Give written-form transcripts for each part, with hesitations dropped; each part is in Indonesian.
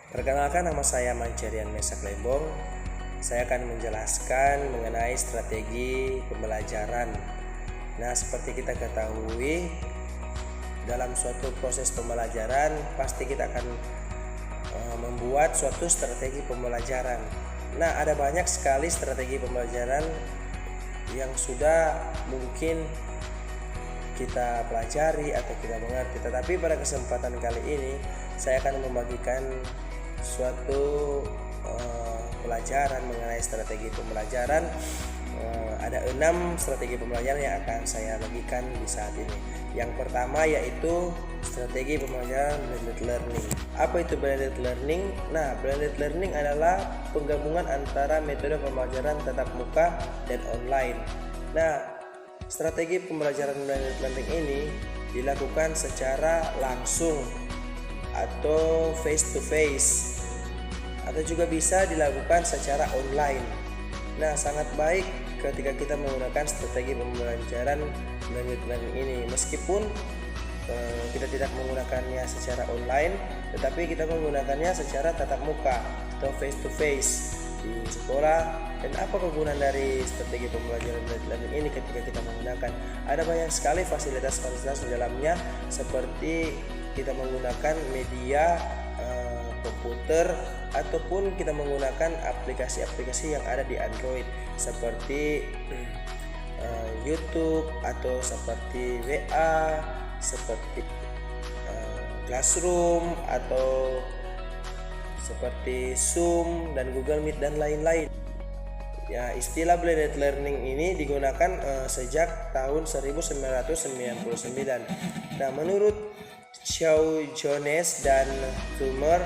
Perkenalkan, nama saya Mancerian Mesak Lembong. Saya akan menjelaskan mengenai strategi pembelajaran. Nah, seperti kita ketahui, dalam suatu proses pembelajaran pasti kita akan membuat suatu strategi pembelajaran. Nah, ada banyak sekali strategi pembelajaran yang sudah mungkin kita pelajari atau kita mengerti, tetapi pada kesempatan kali ini saya akan membagikan suatu pelajaran mengenai strategi pembelajaran. Ada 6 strategi pembelajaran yang akan saya bagikan di saat ini. Yang pertama yaitu strategi pembelajaran blended learning. Apa itu blended learning? Nah, blended learning adalah penggabungan antara metode pembelajaran tatap muka dan online. Nah, strategi pembelajaran blended learning ini dilakukan secara langsung atau face to face, atau juga bisa dilakukan secara online. Nah, sangat baik ketika kita menggunakan strategi pembelajaran blended learning ini, meskipun kita tidak menggunakannya secara online, tetapi kita menggunakannya secara tatap muka atau face to face di sekolah. Dan apa kegunaan dari strategi pembelajaran blended learning ini ketika kita menggunakan? Ada banyak sekali fasilitas-fasilitas di dalamnya, seperti kita menggunakan media komputer ataupun kita menggunakan aplikasi-aplikasi yang ada di Android seperti YouTube atau seperti WA, seperti Classroom atau seperti Zoom dan Google Meet dan lain-lain. Ya, istilah blended learning ini digunakan sejak tahun 1999. Nah, menurut Chow Jones dan Kummer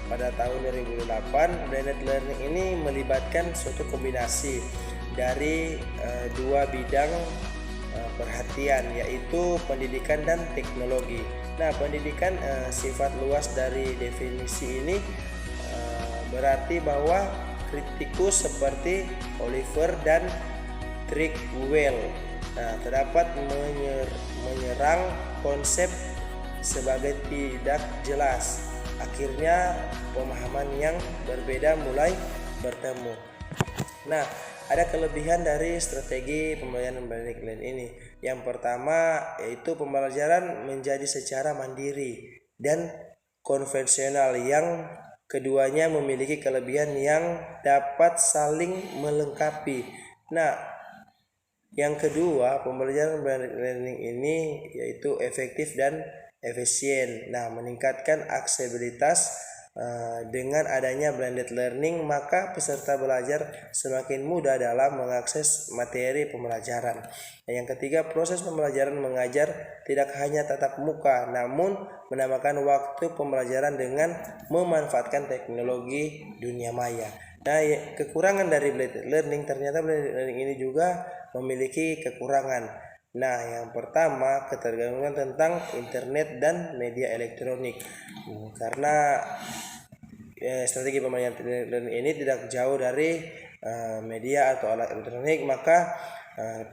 pada tahun 2008, blended learning ini melibatkan suatu kombinasi dari dua bidang perhatian, yaitu pendidikan dan teknologi. Nah, pendidikan sifat luas dari definisi ini berarti bahwa kritikus seperti Oliver dan Trickwell terdapat menyerang konsep sebagai tidak jelas. Akhirnya pemahaman yang berbeda mulai bertemu. Nah, ada kelebihan dari strategi pembelajaran blended learning ini. Yang pertama yaitu pembelajaran menjadi secara mandiri dan konvensional. Yang keduanya memiliki kelebihan yang dapat saling melengkapi. Nah, yang kedua, pembelajaran blended learning ini yaitu efektif dan efisien. Nah, meningkatkan aksesibilitas. Dengan adanya blended learning, maka peserta belajar semakin mudah dalam mengakses materi pembelajaran. Nah, yang ketiga, proses pembelajaran mengajar tidak hanya tatap muka, namun menambahkan waktu pembelajaran dengan memanfaatkan teknologi dunia maya. Nah, kekurangan dari blended learning, ternyata blended learning ini juga memiliki kekurangan. Nah, yang pertama, ketergantungan tentang internet dan media elektronik. Karena strategi pembelajaran ini tidak jauh dari media atau alat elektronik, maka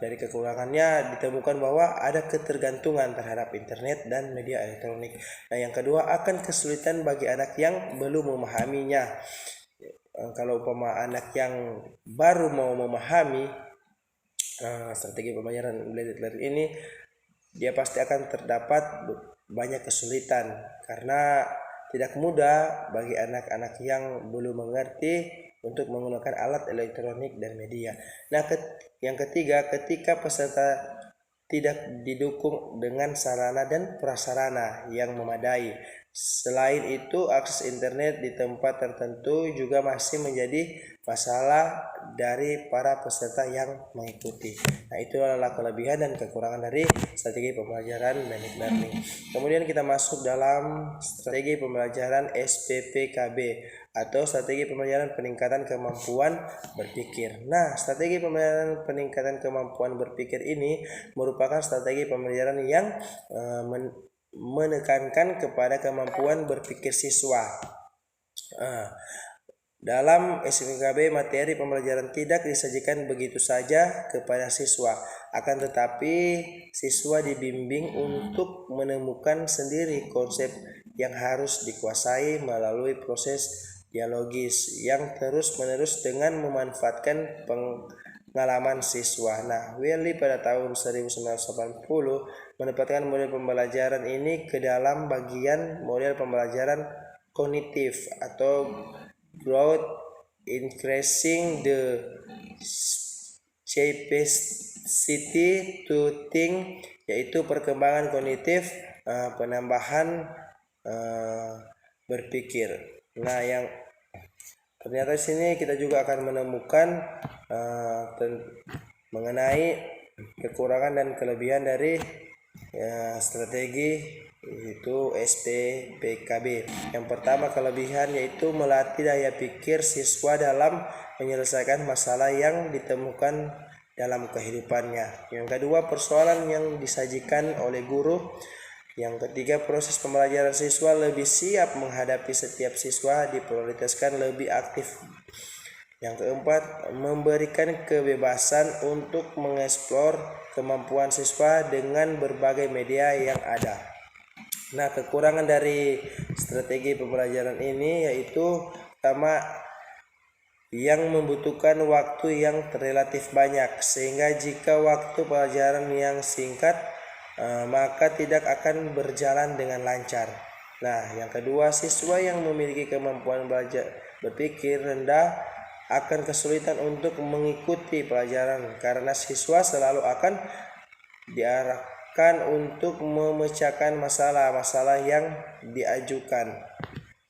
dari kekurangannya ditemukan bahwa ada ketergantungan terhadap internet dan media elektronik. Nah, yang kedua, akan kesulitan bagi anak yang belum memahaminya. Kalau umpama anak yang baru mau memahami strategi pembelajaran blended learning ini, dia pasti akan terdapat banyak kesulitan karena tidak mudah bagi anak-anak yang belum mengerti untuk menggunakan alat elektronik dan media. Nah, yang ketiga, ketika peserta tidak didukung dengan sarana dan prasarana yang memadai. Selain itu, akses internet di tempat tertentu juga masih menjadi masalah dari para peserta yang mengikuti. Nah, itu adalah kelebihan dan kekurangan dari strategi pembelajaran blended learning. Kemudian kita masuk dalam strategi pembelajaran SPPKB atau strategi pembelajaran peningkatan kemampuan berpikir. Nah, strategi pembelajaran peningkatan kemampuan berpikir ini merupakan strategi pembelajaran yang menekankan kepada kemampuan berpikir siswa. Dalam SPPKB, materi pembelajaran tidak disajikan begitu saja kepada siswa, akan tetapi siswa dibimbing untuk menemukan sendiri konsep yang harus dikuasai melalui proses dialogis yang terus-menerus dengan memanfaatkan pengalaman siswa. Nah, Willy pada tahun 1980 menempatkan model pembelajaran ini ke dalam bagian model pembelajaran kognitif atau growth increasing the capacity to think, yaitu perkembangan kognitif, penambahan berpikir. Nah, yang ternyata di sini kita juga akan menemukan mengenai kekurangan dan kelebihan dari strategi itu SPPKB. Yang pertama, kelebihan yaitu melatih daya pikir siswa dalam menyelesaikan masalah yang ditemukan dalam kehidupannya. Yang kedua, persoalan yang disajikan oleh guru. Yang ketiga, proses pembelajaran siswa lebih siap menghadapi setiap siswa diprioritaskan lebih aktif. Yang keempat, memberikan kebebasan untuk mengeksplor kemampuan siswa dengan berbagai media yang ada. Nah, kekurangan dari strategi pembelajaran ini yaitu pertama, yang membutuhkan waktu yang relatif banyak, sehingga jika waktu pelajaran yang singkat maka tidak akan berjalan dengan lancar. Nah, yang kedua, siswa yang memiliki kemampuan belajar berpikir rendah akan kesulitan untuk mengikuti pelajaran karena siswa selalu akan diarahkan untuk memecahkan masalah-masalah yang diajukan.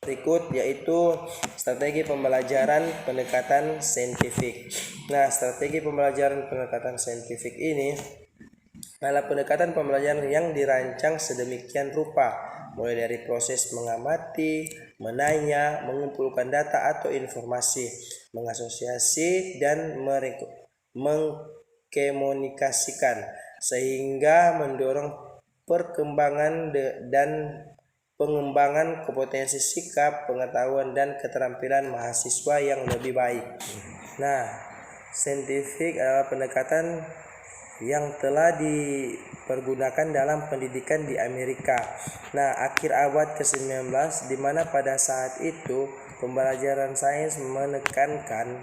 Berikut yaitu strategi pembelajaran pendekatan saintifik. Nah, strategi pembelajaran pendekatan saintifik ini adalah pendekatan pembelajaran yang dirancang sedemikian rupa, mulai dari proses mengamati, menanya, mengumpulkan data atau informasi, mengasosiasi, dan mengkomunikasikan, sehingga mendorong perkembangan dan pengembangan kompetensi sikap, pengetahuan, dan keterampilan mahasiswa yang lebih baik. Nah, saintifik adalah pendekatan yang telah dipergunakan dalam pendidikan di Amerika. Nah, akhir abad ke-19, di mana pada saat itu pembelajaran sains menekankan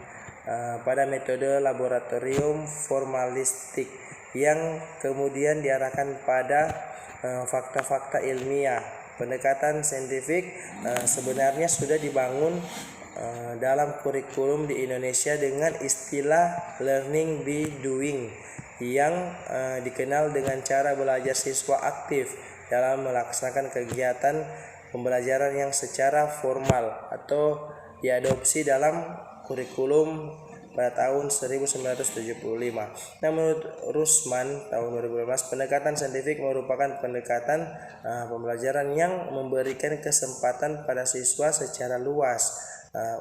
pada metode laboratorium formalistik yang kemudian diarahkan pada fakta-fakta ilmiah. Pendekatan saintifik sebenarnya sudah dibangun dalam kurikulum di Indonesia dengan istilah learning by doing, yang dikenal dengan cara belajar siswa aktif dalam melaksanakan kegiatan pembelajaran yang secara formal atau diadopsi dalam kurikulum pada tahun 1975. Nah, menurut Rusman tahun 2015, pendekatan saintifik merupakan pendekatan pembelajaran yang memberikan kesempatan pada siswa secara luas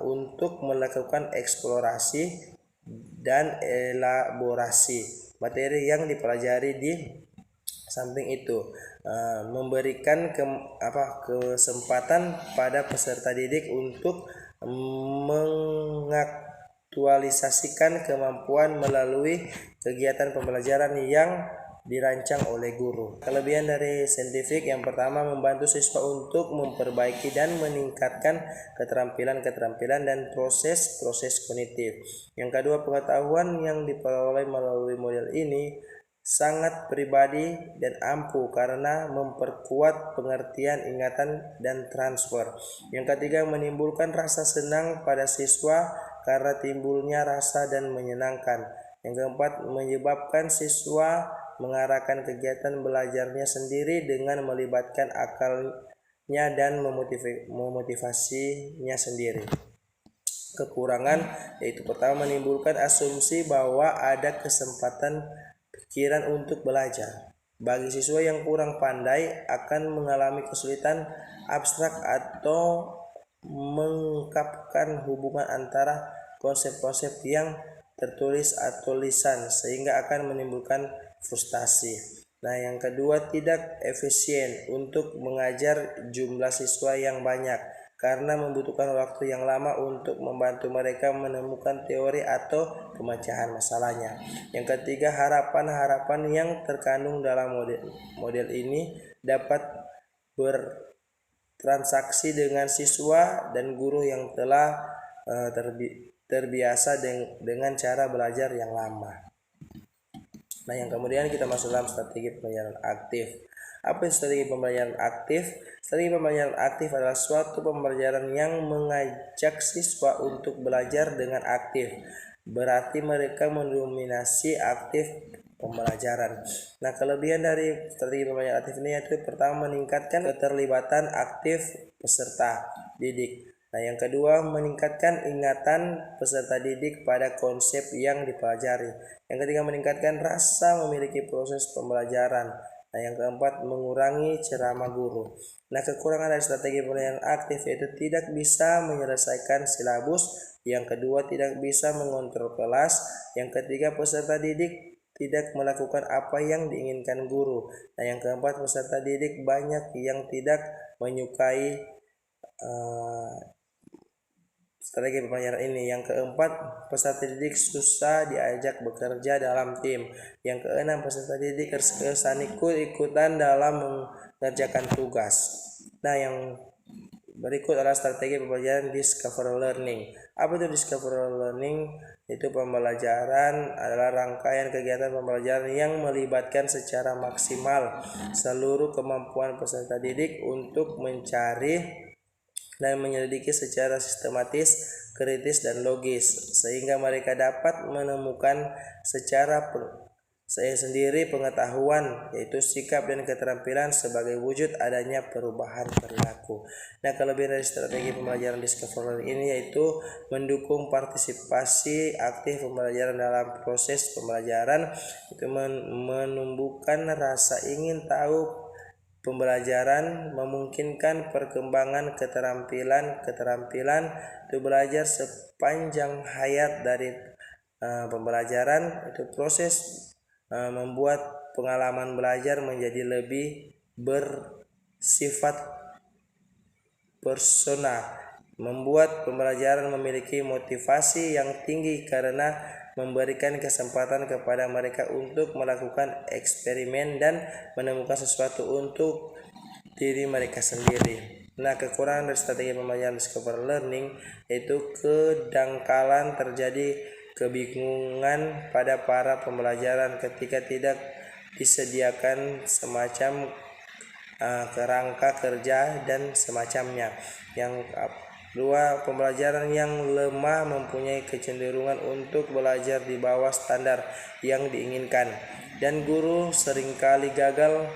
untuk melakukan eksplorasi dan elaborasi materi yang dipelajari. Di samping itu, memberikan kesempatan pada peserta didik untuk mengaktualisasikan kemampuan melalui kegiatan pembelajaran yang dirancang oleh guru. Kelebihan dari saintifik yang pertama, membantu siswa untuk memperbaiki dan meningkatkan keterampilan dan proses kognitif. Yang kedua, pengetahuan yang diperoleh melalui model ini sangat pribadi dan ampuh karena memperkuat pengertian, ingatan, dan transfer. Yang ketiga, menimbulkan rasa senang pada siswa karena timbulnya rasa dan menyenangkan. Yang keempat, menyebabkan siswa mengarahkan kegiatan belajarnya sendiri dengan melibatkan akalnya dan memotivasinya sendiri. Kekurangan yaitu pertama, menimbulkan asumsi bahwa ada kesempatan pikiran untuk belajar. Bagi siswa yang kurang pandai akan mengalami kesulitan abstrak atau mengungkapkan hubungan antara konsep-konsep yang tertulis atau lisan, sehingga akan menimbulkan frustasi. Nah, yang kedua, tidak efisien untuk mengajar jumlah siswa yang banyak karena membutuhkan waktu yang lama untuk membantu mereka menemukan teori atau pemecahan masalahnya. Yang ketiga, harapan-harapan yang terkandung dalam model ini dapat transaksi dengan siswa dan guru yang telah terbiasa dengan cara belajar yang lama. Nah, yang kemudian kita masuk dalam strategi pembelajaran aktif. Apa itu strategi pembelajaran aktif? Strategi pembelajaran aktif adalah suatu pembelajaran yang mengajak siswa untuk belajar dengan aktif. Berarti mereka mendominasi aktif pembelajaran. Nah, kelebihan dari strategi pembelajaran aktif ini yaitu pertama, meningkatkan keterlibatan aktif peserta didik. Nah, yang kedua, meningkatkan ingatan peserta didik pada konsep yang dipelajari. Yang ketiga, meningkatkan rasa memiliki proses pembelajaran. Nah, yang keempat, mengurangi ceramah guru. Nah, kekurangan dari strategi pembelajaran aktif yaitu tidak bisa menyelesaikan silabus. Yang kedua, tidak bisa mengontrol kelas. Yang ketiga, peserta didik tidak melakukan apa yang diinginkan guru. Nah, yang keempat, peserta didik banyak yang tidak menyukai strategi pembelajaran ini. Yang keempat, peserta didik susah diajak bekerja dalam tim. Yang keenam, peserta didik kesan ikut-ikutan dalam mengerjakan tugas. Nah, yang berikut adalah strategi pembelajaran discover learning. Apa itu discover learning? Itu pembelajaran adalah rangkaian kegiatan pembelajaran yang melibatkan secara maksimal seluruh kemampuan peserta didik untuk mencari dan menyelidiki secara sistematis, kritis, dan logis, sehingga mereka dapat menemukan secara sendiri pengetahuan, yaitu sikap dan keterampilan sebagai wujud adanya perubahan perilaku. Nah, kelebihan dari strategi pembelajaran discover ini yaitu mendukung partisipasi aktif pembelajaran dalam proses pembelajaran, itu menumbuhkan rasa ingin tahu pembelajaran, memungkinkan perkembangan keterampilan itu belajar sepanjang hayat dari pembelajaran. Itu proses membuat pengalaman belajar menjadi lebih bersifat personal, membuat pembelajaran memiliki motivasi yang tinggi karena memberikan kesempatan kepada mereka untuk melakukan eksperimen dan menemukan sesuatu untuk diri mereka sendiri. Nah, kekurangan dari strategi pembelajaran discover learning yaitu kedangkalan, terjadi kebingungan pada para pembelajaran ketika tidak disediakan semacam kerangka kerja dan semacamnya. Yang kedua, pembelajaran yang lemah mempunyai kecenderungan untuk belajar di bawah standar yang diinginkan, dan guru seringkali gagal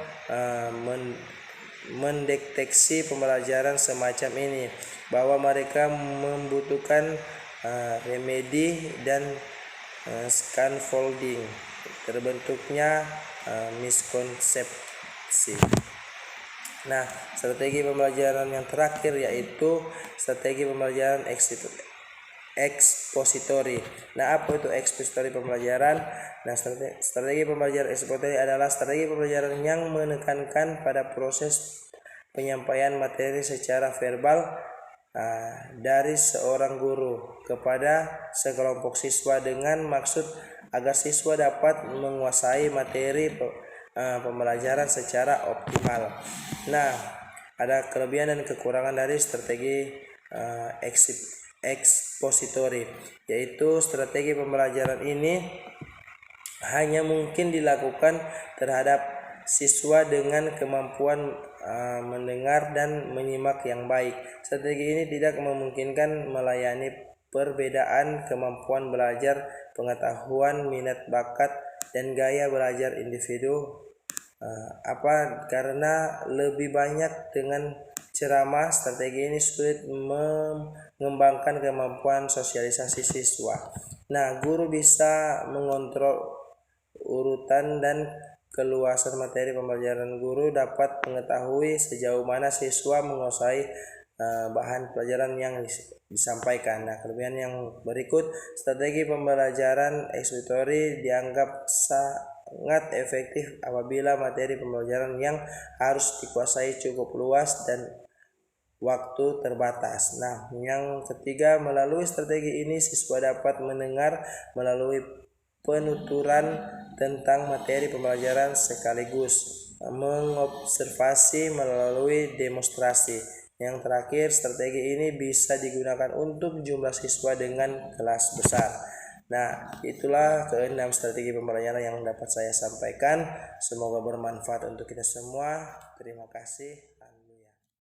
mendeteksi pembelajaran semacam ini, bahwa mereka membutuhkan remedi dan scaffolding. Terbentuknya miskonsepsi. Nah, strategi pembelajaran yang terakhir yaitu strategi pembelajaran ekspositori. Nah, apa itu ekspositori pembelajaran? Nah, strategi pembelajaran ekspositori adalah strategi pembelajaran yang menekankan pada proses penyampaian materi secara verbal dari seorang guru kepada sekelompok siswa dengan maksud agar siswa dapat menguasai materi pembelajaran secara optimal. Nah, ada kelebihan dan kekurangan dari strategi ekspositori, yaitu strategi pembelajaran ini hanya mungkin dilakukan terhadap siswa dengan kemampuan mendengar dan menyimak yang baik. Strategi ini tidak memungkinkan melayani perbedaan kemampuan belajar, pengetahuan, minat bakat, dan gaya belajar individu. Karena lebih banyak dengan ceramah, strategi ini sulit mengembangkan kemampuan sosialisasi siswa. Nah, guru bisa mengontrol urutan dan keluasan materi pembelajaran. Guru dapat mengetahui sejauh mana siswa menguasai bahan pelajaran yang disampaikan. Nah, kelebihan yang berikut, strategi pembelajaran ekspositori dianggap sangat efektif apabila materi pembelajaran yang harus dikuasai cukup luas dan waktu terbatas. Nah, yang ketiga, melalui strategi ini siswa dapat mendengar melalui penuturan tentang materi pembelajaran sekaligus mengobservasi melalui demonstrasi. Yang terakhir, strategi ini bisa digunakan untuk jumlah siswa dengan kelas besar. Nah, itulah ke-6 strategi pembelajaran yang dapat saya sampaikan. Semoga bermanfaat untuk kita semua. Terima kasih.